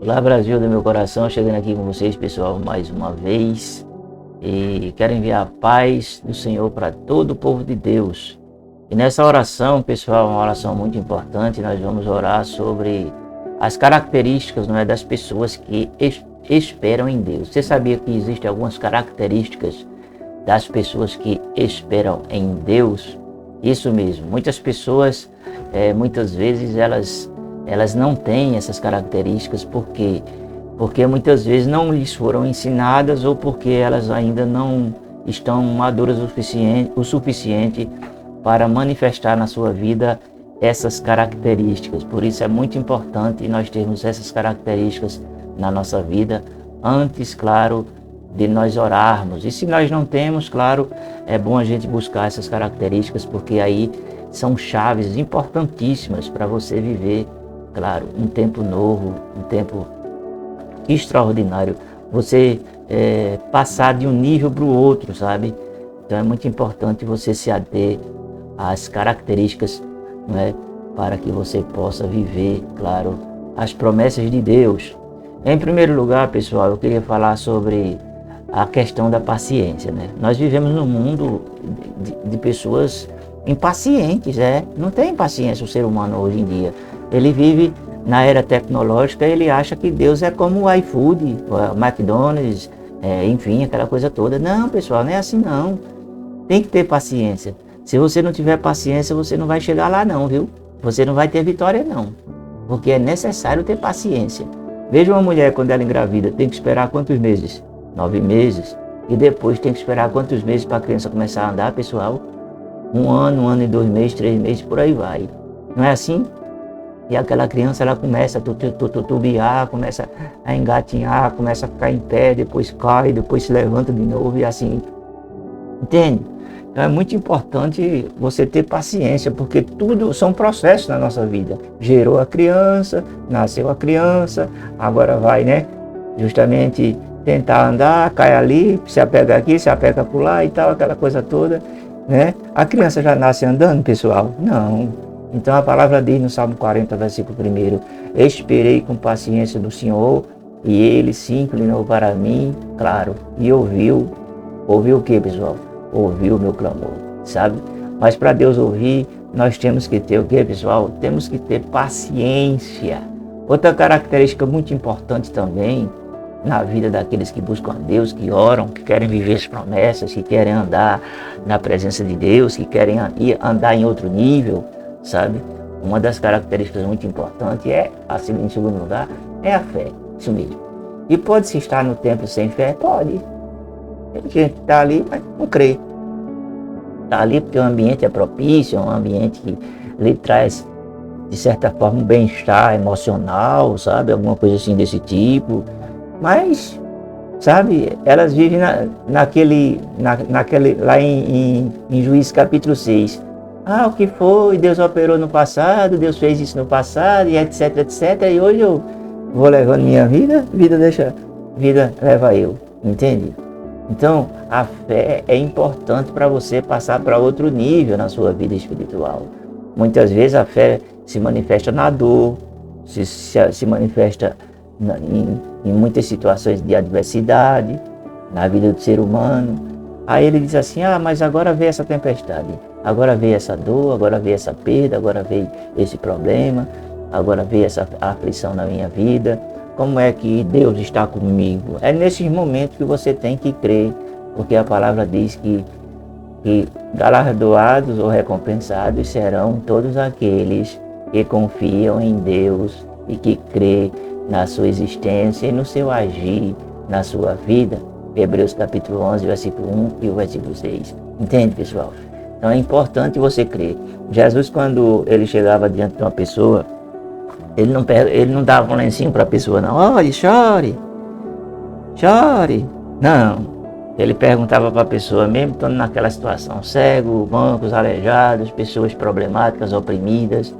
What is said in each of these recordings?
Olá, Brasil do meu coração, chegando aqui com vocês, pessoal, mais uma vez. E quero enviar a paz do Senhor para todo o povo de Deus. E nessa oração, pessoal, uma oração muito importante, nós vamos orar sobre as características, não é, das pessoas que esperam em Deus. Você sabia que existem algumas características das pessoas que esperam em Deus? Isso mesmo, muitas pessoas, muitas vezes elas não têm essas características porque muitas vezes não lhes foram ensinadas ou porque elas ainda não estão maduras o suficiente para manifestar na sua vida essas características. Por isso é muito importante nós termos essas características na nossa vida antes, claro, de nós orarmos. E se nós não temos, claro, é bom a gente buscar essas características, porque aí são chaves importantíssimas para você viver, claro, um tempo novo, um tempo extraordinário. Você passar de um nível para o outro, sabe? Então é muito importante você se ater às características, não é? Para que você possa viver, claro, as promessas de Deus. Em primeiro lugar, pessoal, eu queria falar sobre a questão da paciência, né? Nós vivemos num mundo de pessoas impacientes, não tem paciência o ser humano hoje em dia. Ele vive na era tecnológica, ele acha que Deus é como o iFood, o McDonald's, enfim, aquela coisa toda. Não, pessoal, não é assim não. Tem que ter paciência. Se você não tiver paciência, você não vai chegar lá não, viu? Você não vai ter vitória não, porque é necessário ter paciência. Veja uma mulher quando ela engravida, tem que esperar quantos meses? 9 meses. E depois tem que esperar quantos meses para a criança começar a andar, pessoal? 1 ano e 2 meses, 3 meses, por aí vai. Não é assim? E aquela criança, ela começa a tutubiar, começa a engatinhar, começa a ficar em pé, depois cai, depois se levanta de novo e assim. Entende? Então é muito importante você ter paciência, porque tudo são processos na nossa vida. Gerou a criança, nasceu a criança, agora vai, né? Justamente tentar andar, cai ali, se apega aqui, se apega por lá e tal, aquela coisa toda, né? A criança já nasce andando, pessoal? Não. Então a palavra diz no Salmo 40, versículo 1, esperei com paciência do Senhor e Ele se inclinou para mim, claro, e ouviu o que, pessoal? Ouviu o meu clamor, sabe? Mas para Deus ouvir, nós temos que ter o que, pessoal? Temos que ter paciência. Outra característica muito importante também na vida daqueles que buscam a Deus, que oram, que querem viver as promessas, que querem andar na presença de Deus, que querem andar em outro nível, sabe? Uma das características muito importantes em segundo lugar, é a fé, isso mesmo. E pode-se estar no templo sem fé? Pode. Tem gente que está ali, mas não crê. Está ali porque o ambiente é propício, é um ambiente que lhe traz, de certa forma, um bem-estar emocional, sabe? Alguma coisa assim desse tipo. Mas, sabe, elas vivem naquele lá em Juízes capítulo 6. Ah, o que foi? Deus operou no passado, Deus fez isso no passado, e etc, etc. E hoje eu vou levando minha vida, vida leva eu, entende? Então, a fé é importante para você passar para outro nível na sua vida espiritual. Muitas vezes a fé se manifesta na dor, se manifesta em muitas situações de adversidade na vida do ser humano. Aí ele diz assim, mas agora veio essa tempestade, agora veio essa dor, agora veio essa perda, agora veio esse problema, agora veio essa aflição na minha vida. Como é que Deus está comigo? É nesses momentos que você tem que crer, porque a palavra diz que galardoados ou recompensados serão todos aqueles que confiam em Deus e que crê na sua existência e no seu agir na sua vida. Hebreus capítulo 11, versículo 1 e o versículo 6. Entende, pessoal? Então é importante você crer. Jesus, quando ele chegava diante de uma pessoa, ele não dava um lencinho para a pessoa, não. Olhe, chore. Não. Ele perguntava para a pessoa, mesmo estando naquela situação, cego, mancos, aleijados, pessoas problemáticas, oprimidas,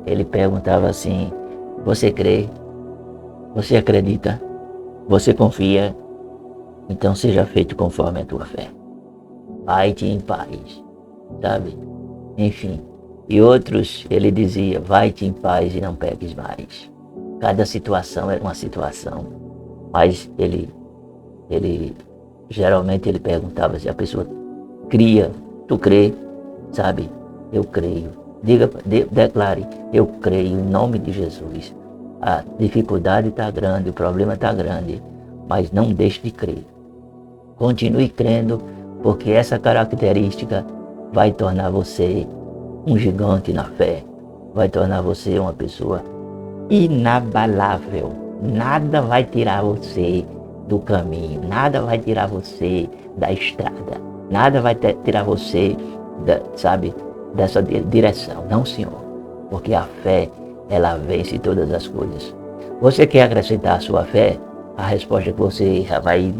ele perguntava assim, você crê? Você acredita? Você confia? Então seja feito conforme a tua fé. Vai-te em paz, sabe? Enfim. E outros, ele dizia, vai-te em paz e não peques mais. Cada situação era uma situação. Mas ele geralmente ele perguntava se a pessoa cria, tu crê, sabe? Eu creio. Declare, eu creio em nome de Jesus. A dificuldade está grande, o problema está grande, mas não deixe de crer. Continue crendo, porque essa característica vai tornar você um gigante na fé, vai tornar você uma pessoa inabalável. Nada vai tirar você do caminho, nada vai tirar você da estrada, nada vai tirar você, dessa direção. Não, Senhor, porque a fé, ela vence todas as coisas. Você quer acrescentar a sua fé? A resposta que você vai,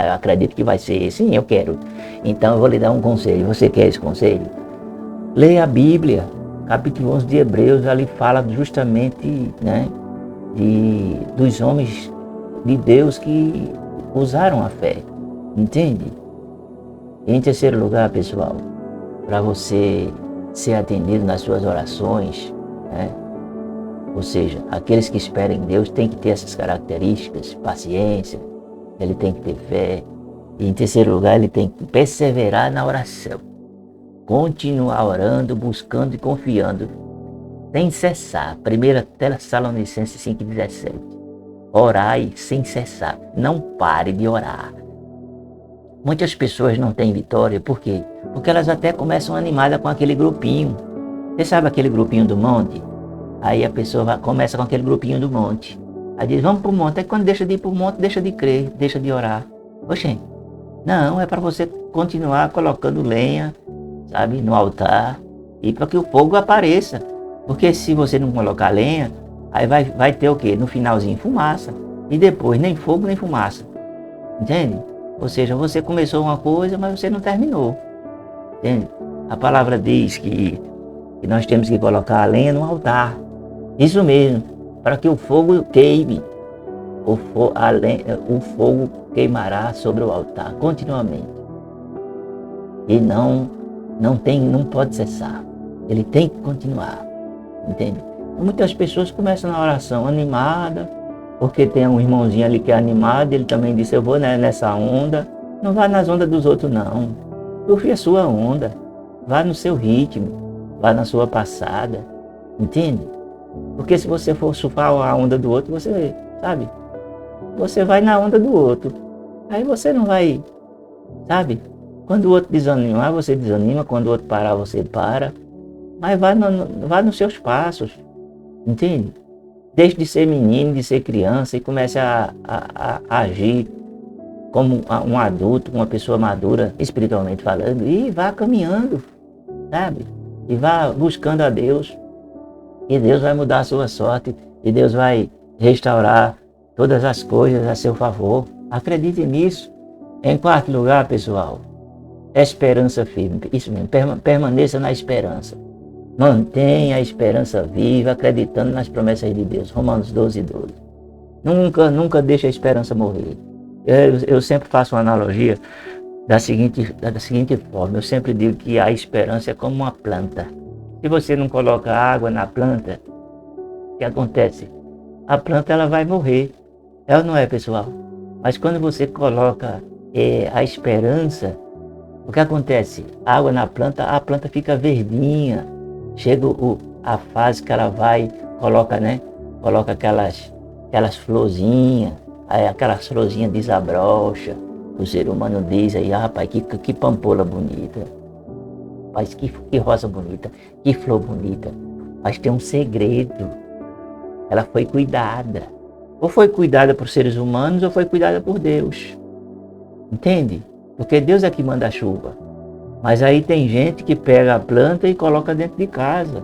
eu acredito que vai ser, sim, eu quero. Então eu vou lhe dar um conselho. Você quer esse conselho? Leia a Bíblia, capítulo 11 de Hebreus, ali fala justamente, dos homens de Deus que usaram a fé, entende? Em terceiro lugar, pessoal, para você ser atendido nas suas orações, ou seja, aqueles que esperam em Deus têm que ter essas características, paciência, ele tem que ter fé. E em terceiro lugar, ele tem que perseverar na oração. Continuar orando, buscando e confiando, sem cessar. 1 Tessalonicenses 5,17. Orai sem cessar. Não pare de orar. Muitas pessoas não têm vitória, por quê? Porque elas até começam animadas com aquele grupinho. Você sabe aquele grupinho do monte? Aí a pessoa começa com aquele grupinho do monte. Aí diz, vamos para o monte. Aí quando deixa de ir para o monte, deixa de crer, deixa de orar. Oxê, não, é para você continuar colocando lenha, sabe, no altar, e para que o fogo apareça. Porque se você não colocar lenha, aí vai ter o quê? No finalzinho, fumaça. E depois, nem fogo, nem fumaça. Entende? Ou seja, você começou uma coisa, mas você não terminou. Entende? A palavra diz que nós temos que colocar a lenha no altar. Isso mesmo, para que o fogo queime. O fogo queimará sobre o altar continuamente. E não pode cessar. Ele tem que continuar. Entende? Muitas pessoas começam na oração animada, porque tem um irmãozinho ali que é animado, ele também disse, eu vou nessa onda. Não vá nas ondas dos outros, não. Surfe a sua onda. Vá no seu ritmo. Vá na sua passada. Entende? Porque se você for surfar a onda do outro, você, sabe? Você vai na onda do outro. Aí você não vai, sabe? Quando o outro desanimar, você desanima. Quando o outro parar, você para. Mas vá nos seus passos. Entende? Deixe de ser menino, de ser criança e comece a agir como um adulto, uma pessoa madura, espiritualmente falando. E vá caminhando, sabe? E vá buscando a Deus. E Deus vai mudar a sua sorte. E Deus vai restaurar todas as coisas a seu favor. Acredite nisso. Em quarto lugar, pessoal, esperança firme. Isso mesmo, permaneça na esperança. Mantenha a esperança viva, acreditando nas promessas de Deus. Romanos 12:12. Nunca deixe a esperança morrer. Eu sempre faço uma analogia da seguinte forma. Eu sempre digo que a esperança é como uma planta. Se você não coloca água na planta, o que acontece? A planta ela vai morrer. É ou não é, pessoal? Mas quando você coloca a esperança, o que acontece? Água na planta, a planta fica verdinha. Chega a fase que ela vai, coloca aquelas florzinhas, aí aquelas florzinhas desabrocha. O ser humano diz aí, rapaz, que pampola bonita. Rapaz, que rosa bonita, que flor bonita. Mas tem um segredo. Ela foi cuidada. Ou foi cuidada por seres humanos, ou foi cuidada por Deus. Entende? Porque Deus é que manda a chuva. Mas aí tem gente que pega a planta e coloca dentro de casa.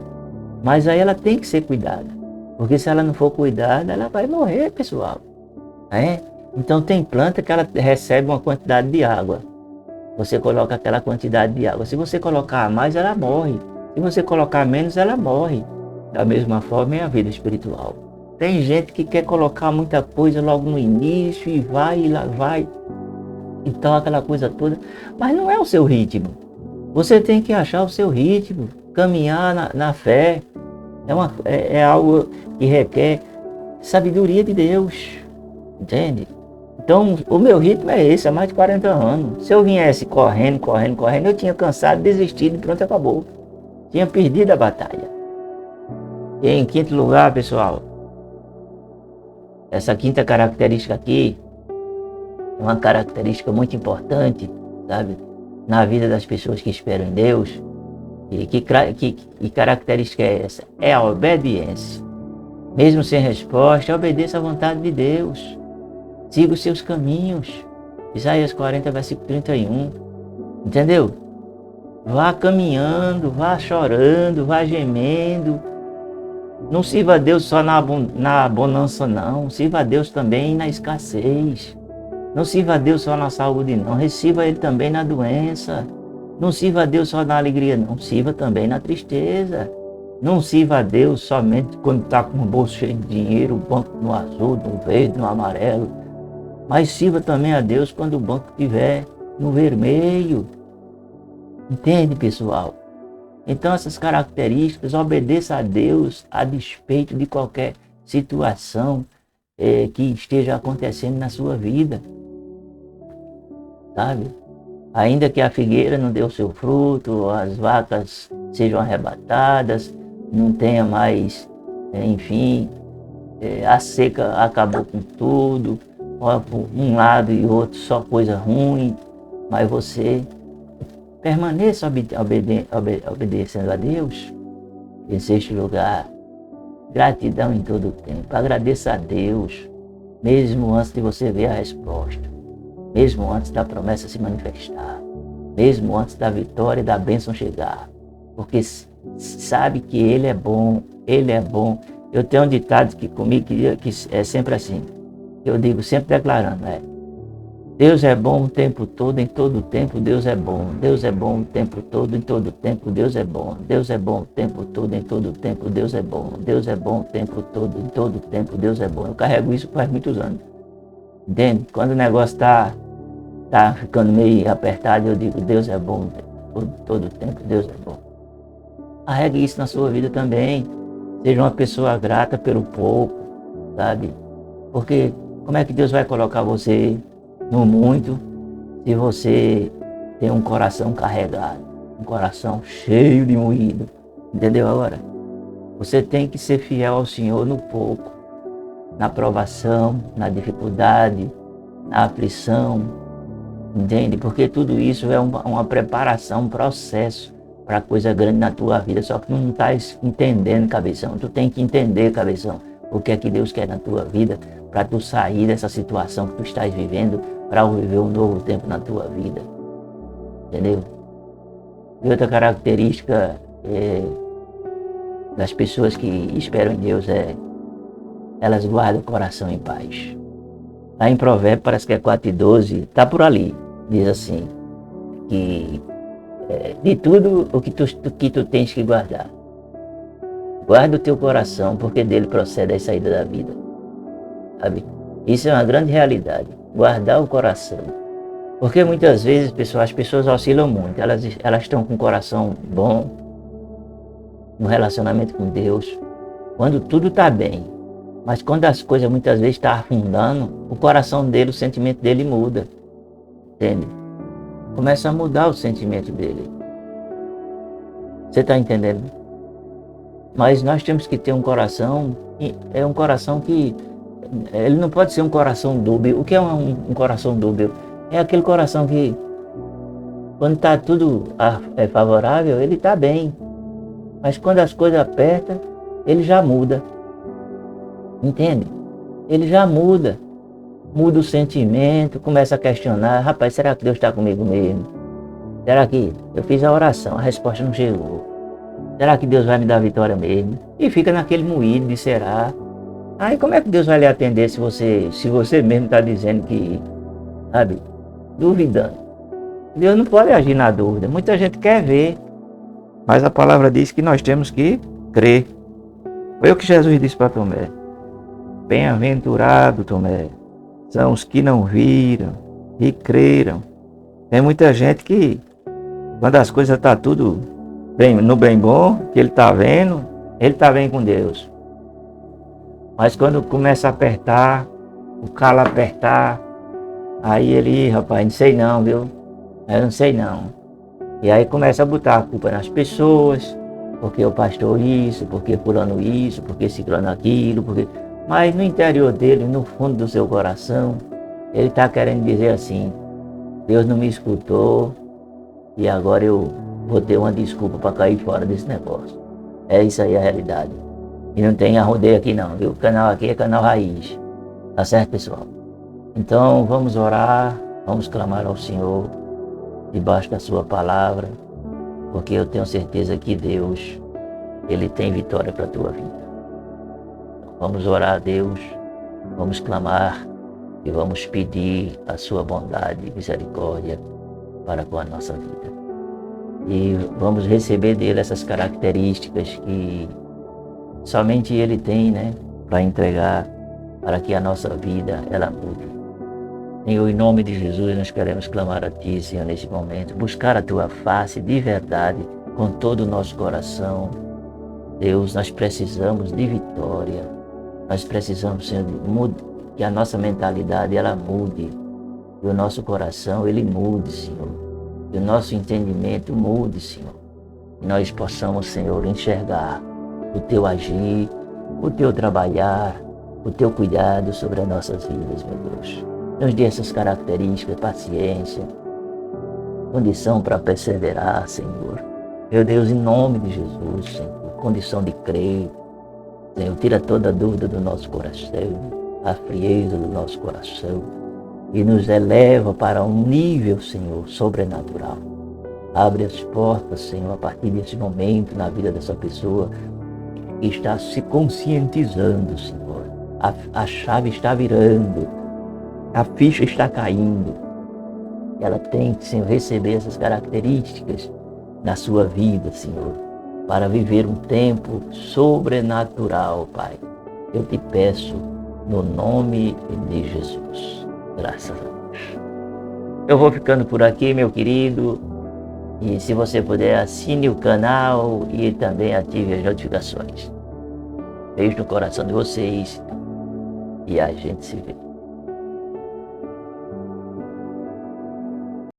Mas aí ela tem que ser cuidada. Porque se ela não for cuidada, ela vai morrer, pessoal. Então tem planta que ela recebe uma quantidade de água. Você coloca aquela quantidade de água. Se você colocar mais, ela morre. Se você colocar menos, ela morre. Da mesma forma é a vida espiritual. Tem gente que quer colocar muita coisa logo no início e vai, então aquela coisa toda. Mas não é o seu ritmo. Você tem que achar o seu ritmo, caminhar na fé. É algo que requer sabedoria de Deus, entende? Então, o meu ritmo é esse, há mais de 40 anos. Se eu viesse correndo, eu tinha cansado, desistido e pronto, acabou. Tinha perdido a batalha. E em quinto lugar, pessoal, essa quinta característica aqui é uma característica muito importante, sabe? Na vida das pessoas que esperam em Deus. E que característica é essa? É a obediência. Mesmo sem resposta, obedeça à vontade de Deus. Siga os seus caminhos. Isaías 40, versículo 31. Entendeu? Vá caminhando, vá chorando, vá gemendo. Não sirva a Deus só na bonança, não. Sirva a Deus também na escassez. Não sirva a Deus só na saúde, não. Receba Ele também na doença. Não sirva a Deus só na alegria, não. Sirva também na tristeza. Não sirva a Deus somente quando está com o bolso cheio de dinheiro, o banco no azul, no verde, no amarelo. Mas sirva também a Deus quando o banco estiver no vermelho. Entende, pessoal? Então essas características, obedeça a Deus a despeito de qualquer situação que esteja acontecendo na sua vida. Sabe? Ainda que a figueira não dê o seu fruto, as vacas sejam arrebatadas, não tenha mais, enfim, a seca acabou com tudo, por um lado e outro só coisa ruim, mas você permaneça obedecendo a Deus. Em sexto lugar, gratidão em todo o tempo. Agradeça a Deus, mesmo antes de você ver a resposta, mesmo antes da promessa se manifestar, mesmo antes da vitória e da bênção chegar, porque sabe que Ele é bom, Ele é bom. Eu tenho um ditado que comigo que é sempre assim, eu digo sempre declarando, Deus é bom o tempo todo, em todo o tempo Deus é bom. Deus é bom o tempo todo, em todo o tempo Deus é bom. Deus é bom o tempo todo, em todo o tempo Deus é bom. Deus é bom o tempo todo, em todo o tempo Deus é bom. Eu carrego isso faz muitos anos. Entende? Quando o negócio tá ficando meio apertado, eu digo, Deus é bom todo o tempo, Deus é bom. Carregue isso na sua vida também. Seja uma pessoa grata pelo pouco, sabe? Porque como é que Deus vai colocar você no muito se você tem um coração carregado, um coração cheio de moído? Entendeu agora? Você tem que ser fiel ao Senhor no pouco, na provação, na dificuldade, na aflição, entende? Porque tudo isso é uma preparação, um processo para coisa grande na tua vida, só que tu não estás entendendo, cabeção. Tu tem que entender, cabeção, o que é que Deus quer na tua vida, para tu sair dessa situação que tu estás vivendo, para viver um novo tempo na tua vida, entendeu? E outra característica das pessoas que esperam em Deus elas guardam o coração em paz. Lá em Provérbios, parece que é 4:12, está por ali, diz assim, que de tudo o que tu tens que guardar, guarda o teu coração, porque dele procede a saída da vida, sabe? Isso é uma grande realidade, guardar o coração. Porque muitas vezes, pessoal, as pessoas oscilam muito, elas estão com o coração bom, no relacionamento com Deus, quando tudo está bem. Mas quando as coisas muitas vezes estão afundando, o coração dele, o sentimento dele muda, entende? Começa a mudar o sentimento dele. Você está entendendo? Mas nós temos que ter um coração, é um coração que, ele não pode ser um coração dúbio. O que é um coração dúbio? É aquele coração que, quando está tudo favorável, ele está bem. Mas quando as coisas apertam, ele já muda. Entende? Ele já muda. Muda o sentimento, começa a questionar. Rapaz, será que Deus está comigo mesmo? Será que eu fiz a oração, a resposta não chegou? Será que Deus vai me dar a vitória mesmo? E fica naquele moído de será. Aí como é que Deus vai lhe atender se você mesmo está dizendo que, sabe, duvidando? Deus não pode agir na dúvida. Muita gente quer ver, mas a palavra diz que nós temos que crer. Foi o que Jesus disse para Tomé. Bem-aventurado, Tomé, são os que não viram e creram. Tem muita gente que, quando as coisas estão tudo no bem bom, que ele está vendo, ele está bem com Deus. Mas quando começa a apertar, o calo apertar, aí ele, rapaz, não sei não, viu? Eu não sei não. E aí começa a botar a culpa nas pessoas, porque o pastor isso, porque fulano isso, porque ciclano aquilo, porque... Mas no interior dele, no fundo do seu coração, ele está querendo dizer assim, Deus não me escutou e agora eu vou ter uma desculpa para cair fora desse negócio. É isso aí a realidade. E não tem arrodeio aqui não, viu? O canal aqui é canal raiz. Tá certo, pessoal? Então vamos orar, vamos clamar ao Senhor debaixo da sua palavra, porque eu tenho certeza que Deus, Ele tem vitória para a tua vida. Vamos orar a Deus, vamos clamar e vamos pedir a sua bondade e misericórdia para com a nossa vida. E vamos receber dele essas características que somente Ele tem, né, para entregar para que a nossa vida ela mude. Senhor, em nome de Jesus, nós queremos clamar a Ti, Senhor, nesse momento, buscar a Tua face de verdade, com todo o nosso coração. Deus, nós precisamos de vitória, nós precisamos, Senhor, que a nossa mentalidade, ela mude, que o nosso coração, ele mude, Senhor, que o nosso entendimento mude, Senhor, que nós possamos, Senhor, enxergar o Teu agir, o Teu trabalhar, o Teu cuidado sobre as nossas vidas, meu Deus. Nos dê essas características, paciência, condição para perseverar, Senhor. Meu Deus, em nome de Jesus, Senhor, condição de crer. Senhor, tira toda a dúvida do nosso coração, a frieza do nosso coração e nos eleva para um nível, Senhor, sobrenatural. Abre as portas, Senhor, a partir desse momento na vida dessa pessoa que está se conscientizando, Senhor. A chave está virando. A ficha está caindo. Ela tem que, Senhor, receber essas características na sua vida, Senhor, para viver um tempo sobrenatural, Pai. Eu te peço no nome de Jesus. Graças a Deus. Eu vou ficando por aqui, meu querido. E se você puder, assine o canal e também ative as notificações. Beijo no coração de vocês e a gente se vê.